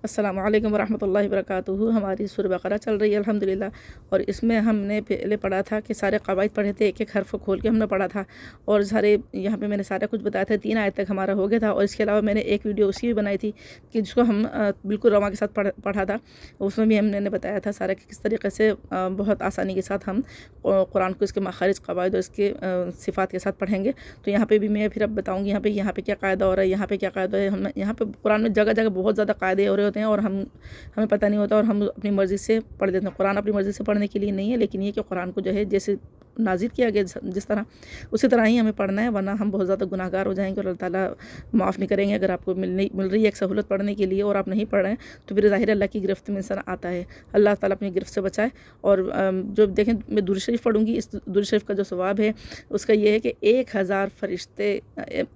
السلام علیکم ورحمۃ اللہ وبرکاتہ۔ ہماری سورہ بقرہ چل رہی ہے الحمدللہ، اور اس میں ہم نے پہلے پڑھا تھا کہ سارے قواعد پڑھے تھے، ایک ایک حرف کھول کے ہم نے پڑھا تھا، اور سارے یہاں پہ میں نے سارا کچھ بتایا تھا، 3 آیت تک ہمارا ہو گیا تھا۔ اور اس کے علاوہ میں نے ایک ویڈیو اسی بھی بنائی تھی کہ جس کو ہم بالکل رواں کے ساتھ پڑھا تھا، اس میں بھی ہم نے بتایا تھا سارا کہ کس طریقے سے بہت آسانی کے ساتھ ہم قرآن کو اس کے مخارج، قواعد اور اس کے صفات کے ساتھ پڑھیں گے۔ تو یہاں پہ بھی میں پھر اب بتاؤں گی یہاں پہ کیا قاعدہ ہو رہا ہے، یہاں پہ کیا قاعدہ ہے۔ ہم یہاں پہ قرآن میں جگہ جگہ بہت زیادہ قاعدے ہو رہے ہوتے ہیں، اور ہمیں پتہ نہیں ہوتا، اور ہم اپنی مرضی سے پڑھ دیتے ہیں۔ قرآن اپنی مرضی سے پڑھنے کے لیے نہیں ہے، لیکن یہ کہ قرآن کو جو ہے جیسے نازل کیا گیا جس طرح، اسی طرح ہی ہمیں پڑھنا ہے، ورنہ ہم بہت زیادہ گناہ گار ہو جائیں گے، اور اللہ تعالیٰ معاف نہیں کریں گے۔ اگر آپ کو مل رہی ہے ایک سہولت پڑھنے کے لیے اور آپ نہیں پڑھ رہے ہیں، تو پھر ظاہر اللہ کی گرفت میں انسان آتا ہے۔ اللہ تعالیٰ اپنی گرفت سے بچائے۔ اور جو دیکھیں، میں درود شریف پڑھوں گی، اس درود شریف کا جو ثواب ہے اس کا یہ ہے کہ 1000 فرشتے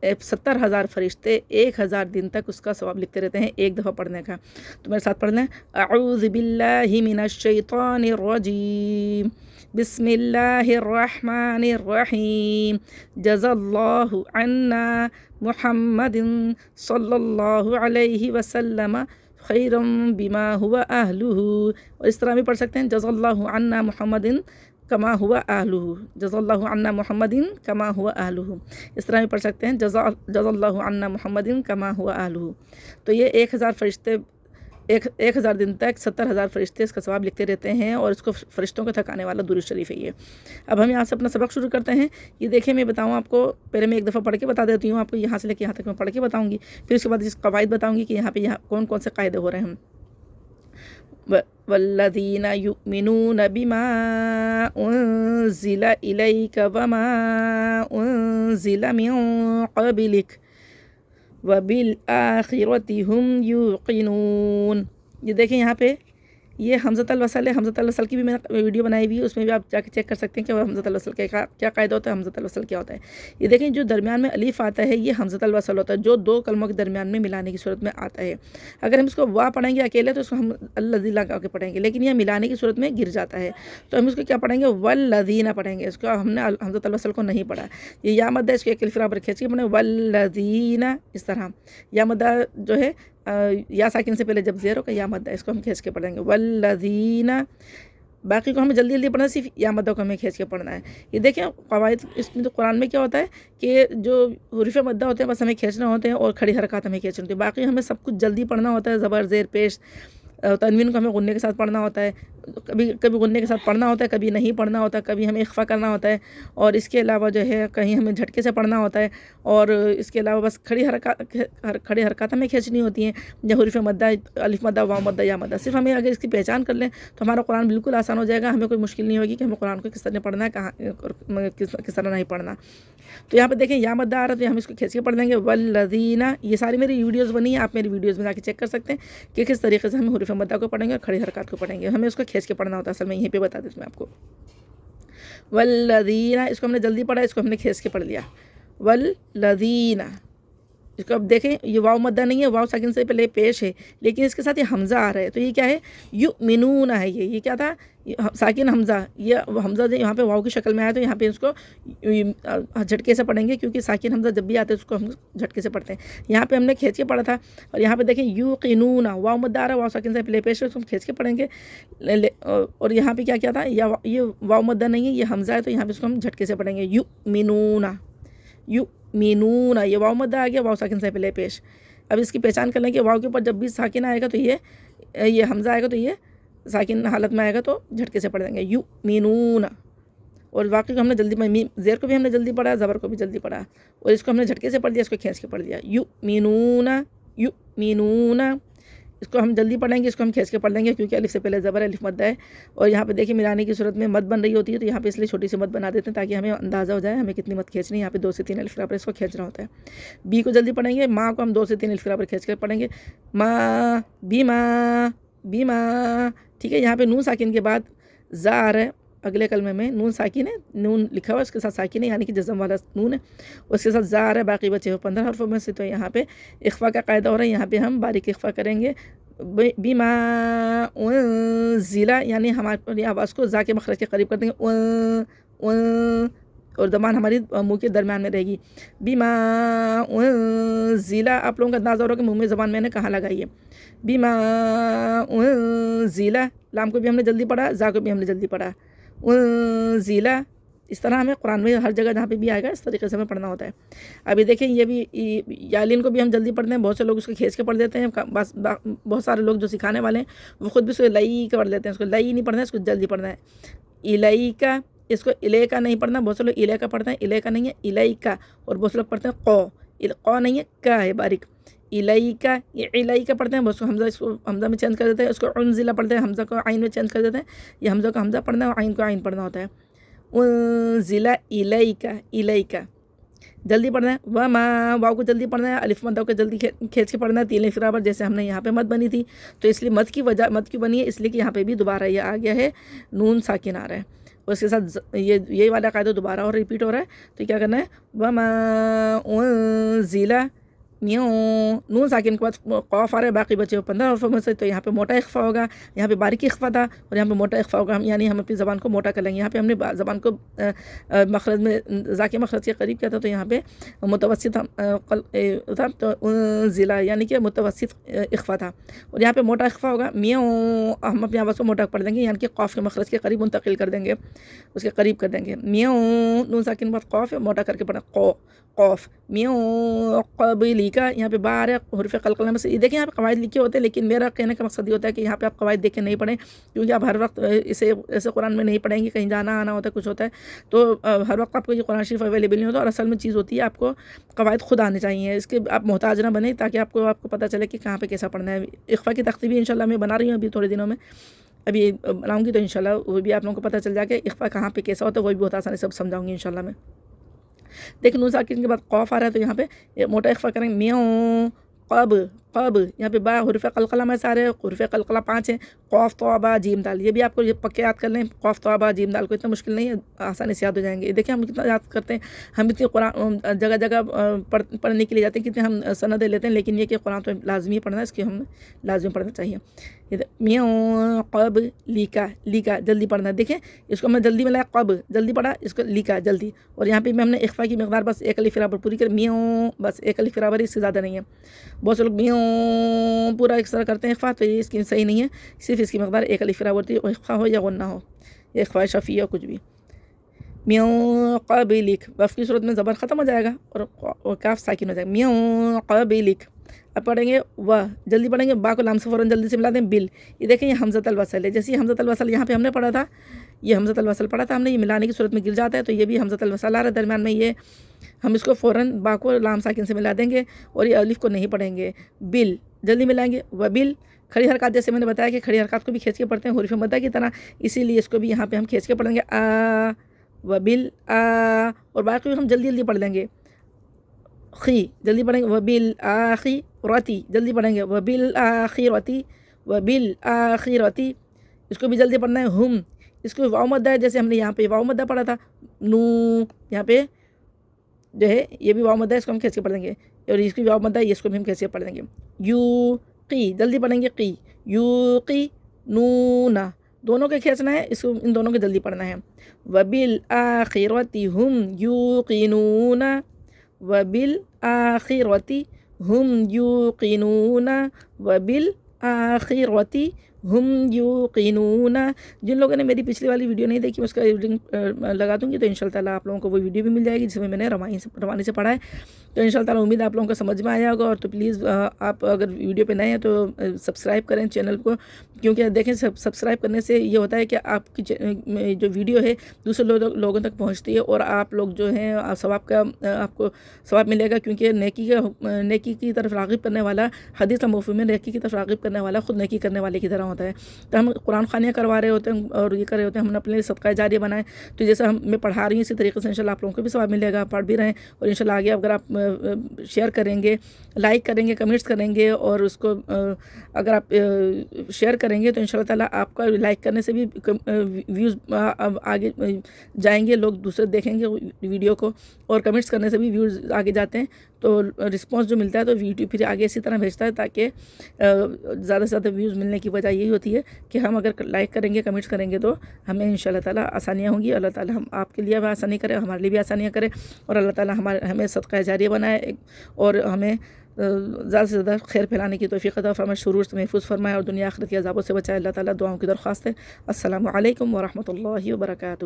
70,000 فرشتے 1000 دن تک اس کا ثواب لکھتے رہتے ہیں ایک دفعہ پڑھنے کا۔ تو میرے ساتھ پڑھ لیں: اعوذ باللہ من الشیطان الرجیم، بسم اللہ الرحمن الرحیم، جزا اللہ عنا محمد صلی اللہ علیہ وسلم خیرا بما هو اہلہ۔ اور اس طرح بھی پڑھ سکتے ہیں: جزا اللہ عنا محمد کما ہوا اہلہ، جزا اللہ عنا محمد کما ہوا اہلہ۔ اس طرح بھی پڑھ سکتے ہیں: جزا اللہ عنا محمد کما ہوا اہلہ۔ تو یہ 1000 فرشتے 1000 دن تک 70,000 فرشتے اس کا ثواب لکھتے رہتے ہیں، اور اس کو فرشتوں کو تھکانے والا درود شریف ہے یہ۔ اب ہم یہاں سے اپنا سبق شروع کرتے ہیں۔ یہ دیکھیں، میں بتاؤں آپ کو، پہلے میں ایک دفعہ پڑھ کے بتا دیتی ہوں آپ کو، یہاں سے لے کے یہاں تک میں پڑھ کے بتاؤں گی، پھر اس کے بعد اس قواعد بتاؤں گی کہ یہاں پہ کون کون سے قاعدے ہو رہے ہیں۔ والذین یؤمنون بما انزل الیک وما انزل من قبلک وبالآخرۃ ہم یوقنون۔ یہ دیکھیں یہاں پہ یہ حمزۃ الوصل ہے۔ حمزۃ الوصل کی بھی میں نے ویڈیو بنائی ہوئی ہے، اس میں بھی آپ جا کے چیک کر سکتے ہیں کہ حمزۃ الوصل کیا قاعدہ ہوتا ہے، حمزۃ الوصل کیا ہوتا ہے۔ یہ دیکھیں، جو درمیان میں الف آتا ہے یہ حمزۃ الوصل ہوتا ہے، جو 2 کلموں کے درمیان میں ملانے کی صورت میں آتا ہے۔ اگر ہم اس کو وا پڑھیں گے اکیلے تو اس کو ہم الذی لگا کے پڑھیں گے، لیکن یہ ملانے کی صورت میں گر جاتا ہے، تو ہم اس کو کیا پڑھیں گے؟ والذین پڑھیں گے۔ اس کو ہم نے حمزۃ الوصل کو نہیں پڑھا، یہ یا مدہ، اس کو ایک الف برابر کھینچ کے پڑھیں والذین، اس طرح۔ یا مدہ جو ہے یا ساکن سے پہلے جب زیر ہو کہ یا مدہ، اس کو ہم کھینچ کے پڑھیں گے والذین۔ باقی کو ہمیں جلدی جلدی پڑھنا ہے، صرف یا مدہ کو ہمیں کھینچ کے پڑھنا ہے۔ یہ دیکھیں قواعد، اس میں تو قرآن میں کیا ہوتا ہے کہ جو حروف مدہ ہوتے ہیں بس ہمیں کھینچنا ہوتے ہیں، اور کھڑی حرکات ہمیں کھینچنی ہوتی ہیں، باقی ہمیں سب کچھ جلدی پڑھنا ہوتا ہے۔ زبر، زیر، پیش، تنوین کو ہمیں غنّے کے ساتھ پڑھنا ہوتا ہے، کبھی غنّے کے ساتھ پڑھنا ہوتا ہے، کبھی نہیں پڑھنا ہوتا ہے، کبھی ہمیں اخفا کرنا ہوتا ہے، اور اس کے علاوہ جو ہے کہیں ہمیں جھٹکے سے پڑھنا ہوتا ہے، اور اس کے علاوہ بس کھڑی حرکات ہمیں کھینچنی ہوتی ہیں، یا حروف مدہ، الف مدہ، واو مدہ، یا مدہ۔ صرف ہمیں اگر اس کی پہچان کر لیں تو ہمارا قرآن بالکل آسان ہو جائے گا، ہمیں کوئی مشکل نہیں ہوگی کہ ہمیں قرآن کو کس طرح پڑھنا ہے، کہاں کس طرح نہیں پڑھنا۔ تو یہاں پہ دیکھیں یا مدہ آ رہا ہے، تو ہم اس کو کھینچ کے پڑھ دیں گے والذین۔ یہ ساری میری ویڈیوز بنی ہیں، آپ میری ویڈیوز میں جا کے چیک کر سکتے ہیں کہ کس طریقے سے ہم حروف مدہ کو پڑھیں گے اور کھڑی حرکات کو پڑھیں گے۔ ہمیں اس کو کھینچ کے پڑھنا ہوتا ہے، اصل میں یہیں پہ بتا دیتا ہوں میں آپ کو۔ والذین، اس کو ہم نے جلدی پڑھا، اس کو ہم نے کھینچ کے پڑھ لیا، والذین۔ اس کو اب دیکھیں، یہ واو مدہ نہیں ہے، واو ساکن سے پہلے پیش ہے، لیکن اس کے ساتھ یہ حمزہ آ رہا ہے، تو یہ کیا ہے؟ یؤمنون ہے۔ یہ کیا تھا؟ ساکن حمزہ۔ یہ حمزہ یہاں پہ واو کی شکل میں آیا، تو یہاں پہ اس کو جھٹکے سے پڑھیں گے، کیونکہ ساکن حمزہ جب بھی آتا ہے اس کو ہم جھٹکے سے پڑھتے ہیں۔ یہاں پہ ہم نے کھینچ کے پڑھا تھا، اور یہاں پہ دیکھیں یوقنون، واو مدہ آ رہا ہے، واو ساکن سے پہلے پیش ہے، اس کو ہم کھینچ کے پڑھیں گے۔ اور یہاں پہ کیا تھا؟ یہ واو مدہ نہیں ہے، یہ حمزہ ہے، تو یہاں پہ اس کو ہم جھٹکے سے پڑھیں گے، یؤمنون، یؤمنون۔ یہ واو مدہ آ گیا، واو ساکن سے پہلے پیش۔ اب اس کی پہچان کر لیں کہ واو کے اوپر جب بھی ساکن آئے گا تو یہ حمزہ آئے گا، تو یہ ساکن حالت میں آئے گا، تو جھٹکے سے پڑھ دیں گے، یؤمنون۔ اور واقعی کو ہم نے جلدی، زیر کو بھی ہم نے جلدی پڑھا، زبر کو بھی جلدی پڑھا، اور اس کو ہم نے جھٹکے سے پڑھ دیا، اس کو کھینچ کے پڑھ دیا، یؤمنون، یؤمنون۔ اس کو ہم جلدی پڑھیں گے، اس کو ہم کھینچ کے پڑھ لیں گے، کیونکہ الف سے پہلے زبر، الف مدہ ہے، اور یہاں پہ دیکھیں ملانے کی صورت میں مد بن رہی ہوتی ہے، تو یہاں پہ اس لیے چھوٹی سی مد بنا دیتے ہیں تاکہ ہمیں اندازہ ہو جائے ہمیں کتنی مد کھینچنی ہے۔ یہاں پہ 2 سے 3 الف برابر اس کو کھینچنا ہوتا ہے۔ بی کو جلدی پڑھیں گے، ماں کو ہم 2 سے 3 الف برابر کھینچ کے پڑھیں گے، ماں، بیما، بیما۔ ٹھیک ہے، یہاں پہ نون ساکن کے بعد زا آ رہا ہے، اگلے کلمے میں نون ساکن ہے، نون لکھا ہوا ہے، اس کے ساتھ ساکن ہے، یعنی کہ جزم والا نون ہے، اس کے ساتھ زا آ رہا ہے، باقی بچے 15 حرفوں میں سے، تو یہاں پہ اخفا کا قاعدہ ہو رہا ہے، یہاں پہ ہم باریک اخفا کریں گے، بما انزل، یعنی ہماری آواز کو زا کے مخرج کے قریب کر دیں گے، اور زبان ہماری منہ کے درمیان میں رہے گی. بیما ضلع, آپ لوگوں کا اندازہ ہو رہا ہے کہ منہ میں زبان میں نے کہاں لگائی ہے. بیما ضلع, لام کو بھی ہم نے جلدی پڑھا, زا کو بھی ہم نے جلدی پڑھا. ضلع, اس طرح ہمیں قرآن میں ہر جگہ جہاں پہ بھی آئے گا اس طریقے سے ہمیں پڑھنا ہوتا ہے. ابھی دیکھیں یہ بھی یالین کو بھی ہم جلدی پڑھتے ہیں, بہت سے لوگ اس کو کھینچ کے پڑھ دیتے ہیں. بہت سارے لوگ جو سکھانے والے ہیں وہ خود بھی اس کو لئی کا پڑھ لیتے ہیں, اس کو لئی نہیں پڑھنا ہے, اس کو جلدی پڑھنا ہے. الئی کا, اس کو الے کا نہیں پڑھنا, بہت سے لوگ الے کا پڑھتے ہیں, الے کا نہیں ہے الئی کا, اور بہت سے لوگ پڑھتے ہیں قو نہیں ہے کا ہے باریک. الئی کا, یہ الئی کا پڑھتے ہیں, بہت سے حمزہ اس کو حمزہ میں چینج کر دیتے ہیں, اس کو انزلہ پڑھتے ہیں, حمزہ کو عین میں چینج کر دیتے ہیں. یہ حمزہ کو حمزہ پڑھنا ہے اور عین کو عین پڑھنا ہوتا ہے. انزلہ الیکا, الیکا جلدی پڑھنا ہے. وما, واو کو جلدی پڑھنا ہے, الف مدہ کو جلدی کھینچ کے پڑھنا ہے. تین الف برابر جیسے ہم نے یہاں پہ مد بنی تھی, تو اس لیے مد کی وجہ مد کیوں بنی ہے, اس لیے کہ یہاں پہ بھی دوبارہ یہ آ گیا ہے نون ساکن آ رہا ہے, اور اس کے ساتھ یہ والا قاعدہ دوبارہ اور ریپیٹ ہو رہا ہے. تو کیا کرنا ہے, وما انزلہ میوں, نون ساکن کے بعد قاف آ رہا ہے, باقی بچے 15 حروفوں میں سے, تو یہاں پہ موٹا اخفا ہوگا, یہاں پہ باریکی اخفا تھا اور یہاں پہ موٹا اخفا ہوگا. یعنی ہم اپنی زبان کو موٹا کر لیں گے. یہاں پہ ہم نے زبان کو مخرج میں ذاکی مخرج کے قریب کیا تھا, تو یہاں پہ متوسط تھا, تو ضلع یعنی کہ متوسط اخفا تھا, اور یہاں پہ موٹا اخفا ہوگا. میوں, ہم اپنی آواز کو موٹا پڑھ دیں گے, یعنی کہ قاف کے مخرج کے قریب منتقل کر دیں گے, اس کے قریب کر دیں گے. میوں, نون ساکن بعد قاف موٹا کر کے پڑھنا قاف. میوں قبلی کا, یہاں پہ باہر حروف قلقلہ میں سے, یہ دیکھیں یہاں پہ قواعد لکھے ہوتے ہیں, لیکن میرا کہنے کا مقصد یہ ہوتا ہے کہ یہاں پہ آپ قواعد دیکھ کے نہیں پڑھیں, کیونکہ آپ ہر وقت اسے ایسے قرآن میں نہیں پڑھیں گے, کہیں جانا آنا ہوتا ہے, کچھ ہوتا ہے, تو ہر وقت آپ کو یہ قرآن شریف اویلیبل نہیں ہوتا. اور اصل میں چیز ہوتی ہے آپ کو قواعد خود آنے چاہیے, اس کے آپ محتاج نہ بنیں, تاکہ آپ کو پتہ چلے کہ کہاں پہ کیسا پڑھنا ہے. اخفا کی تختی بھی انشاءاللہ میں بنا رہی ہوں ابھی تھوڑے دنوں میں, ابھی بناؤں گی, تو انشاءاللہ وہ بھی آپ لوگوں کو پتہ چل جائے کہ اخفا کہاں پہ کیسا ہوتا ہے, وہ بھی بہت آسانی سے سمجھاؤں گی انشاءاللہ میں. دیکھیں نون ساکن کے بعد قاف آ رہا ہے, تو یہاں پہ موٹا اخفا کریں گے. میوں قب, یہاں پہ با حروف قلقلہ میں سارے حروف قلقلہ 5 ہیں. قاف تو با جیم دال, یہ بھی آپ کو یہ پکے یاد کر لیں. قاف تو با جیم دال کو اتنا مشکل نہیں ہے, آسانی سے یاد ہو جائیں گے. دیکھیں ہم کتنا یاد کرتے ہیں, ہم اتنی قرآن جگہ جگہ پڑھنے کے لیے جاتے ہیں, کتنے ہم سندیں لیتے ہیں, لیکن یہ کہ قرآن تو لازمی پڑھنا ہے, اس کی ہم لازمی پڑھنا چاہیے. میوں قب لیکا, لیکا جلدی پڑھنا ہے. دیکھیں اس کو میں جلدی میں لایا, قب جلدی پڑھا, اس کو لیکا جلدی, اور یہاں پہ بھی ہم نے اخفا کی مقدار بس 1 الف برابر پوری کر. میوں بس 1 الف برابر, اس سے زیادہ نہیں ہے. بہت سے لوگ میوں پورا ایک طرح کرتے ہیں اخفا, تو یہ اس کی صحیح نہیں ہے, صرف اس کی مقدار 1 الف برابر ہوتی ہے, اخفا ہو یا غنہ ہو, یا اخفا شفیہ کچھ بھی. میوں قبلک, وف کی صورت میں زبر ختم ہو جائے گا اور کاف ساکن ہو جائے گا. میوں قبلک, اب پڑھیں گے و, جلدی پڑھیں گے. با کو لام سے فوراً جلدی سے ملا دیں. بل, یہ دیکھیں یہ حمزۃ الوصل ہے, جیسے حمزۃ الوصل یہاں پہ ہم نے پڑھا تھا, یہ حمزۃ الوصل پڑھا تھا ہم نے, یہ ملانے کی صورت میں گر جاتا ہے, تو یہ بھی حمزۃ الوصل آ رہا ہے درمیان میں, یہ ہم اس کو فوراً با کو لام ساکن سے ملا دیں گے, اور یہ الف کو نہیں پڑھیں گے. بل جلدی ملائیں گے. و بل, کھڑی حرکات جیسے میں نے بتایا کہ کھڑی حرکات کو بھی کھینچ کے پڑھتے ہیں حروف مدہ کی طرح, اسی لیے اس کو بھی یہاں پہ ہم کھینچ کے پڑھیں گے. آ و بل آ, اور باقی ہم جلدی جلدی پڑھ لیں گے. خی جلدی پڑھیں گے. و بل آخرتی جلدی پڑھیں گے. و بل آخرتی, و بل آخرتی, اس کو بھی جلدی پڑھنا ہے. ہم, اس کو واو مدہ ہے, جیسے ہم نے یہاں پہ واو مدہ پڑھا تھا. نو, یہاں پہ جو ہے یہ بھی واو مدہ ہے, اس کو ہم کھینچ کے پڑھ دیں گے, اور اس کی واو مدہ ہے, اس کو بھی ہم کھینچ کے پڑھ دیں گے. یو قی جلدی پڑھیں گے. قی یو قی نونا, دونوں کے کھینچنا ہے, اس کو ان دونوں کے جلدی پڑھنا ہے. وبالآخرۃ ہم یوقنون, وبالآخرۃ ہم یوقنون, وبالآخرۃ ہم یوقنون. جن لوگوں نے میری پچھلی والی ویڈیو نہیں دیکھی, اس کا لنک لگا دوں گی, تو انشاءاللہ تعالیٰ آپ لوگوں کو وہ ویڈیو بھی مل جائے گی, جس میں نے روانی سے پڑھا ہے. تو انشاءاللہ تعالیٰ امید آپ لوگوں کو سمجھ میں آیا ہوگا. اور تو پلیز آپ اگر ویڈیو پہ نئے ہیں تو سبسکرائب کریں چینل کو, کیونکہ دیکھیں سبسکرائب کرنے سے یہ ہوتا ہے کہ آپ کی جو ویڈیو ہے دوسرے لوگوں تک پہنچتی ہے, اور آپ لوگ جو ہیں ثواب کا آپ کو ثواب ملے گا, کیونکہ نیکی کی طرف راغب کرنے والا, حدیث مفہوم میں نیکی کی طرف راغب کرنے والا خود نیکی کرنے والے کی طرح ہوتا ہے. تو ہم قرآن خوانیاں کروا رہے ہوتے ہیں اور یہ کر رہے ہوتے ہیں, ہم نے اپنے صدقہ جاریہ بنائے, تو جیسے میں پڑھا رہی ہوں اسی طریقے سے انشاءاللہ آپ لوگوں کو بھی ثواب ملے گا, پڑھ بھی رہیں. اور انشاءاللہ آگے اگر آپ شیئر کریں گے, لائک کریں گے, کمنٹس کریں گے, اور اس کو اگر آپ شیئر کریں گے, تو انشاءاللہ تعالیٰ آپ کا لائک کرنے سے بھی ویوز آگے جائیں گے, لوگ دوسرے دیکھیں گے ویڈیو کو, اور کمنٹس کرنے سے بھی ویوز آگے جاتے ہیں. تو رسپانس جو ملتا ہے تو ویڈیو پھر آگے اسی طرح بھیجتا ہے، تاکہ زیادہ سے زیادہ ویوز ملنے کی وجہ یہی ہوتی ہے کہ ہم اگر لائک کریں گے، کمنٹس کریں گے تو ہمیں انشاءاللہ تعالیٰ آسانیاں ہوں گی. اللہ تعالیٰ ہم آپ کے لیے بھی آسانی کرے، ہمارے لیے بھی آسانیاں کرے، اور اللہ تعالیٰ ہمیں صدقہ جاریہ بنائے اور ہمیں زیادہ سے زیادہ خیر پھیلانے کی توفیق عطا فرمائے، شرور سے محفوظ فرمائے اور دنیا آخرت کے عذابوں سے بچائے. اللہ تعالیٰ دعاؤں کی درخواست ہے. السلام علیکم ورحمۃ اللہ وبرکاتہ.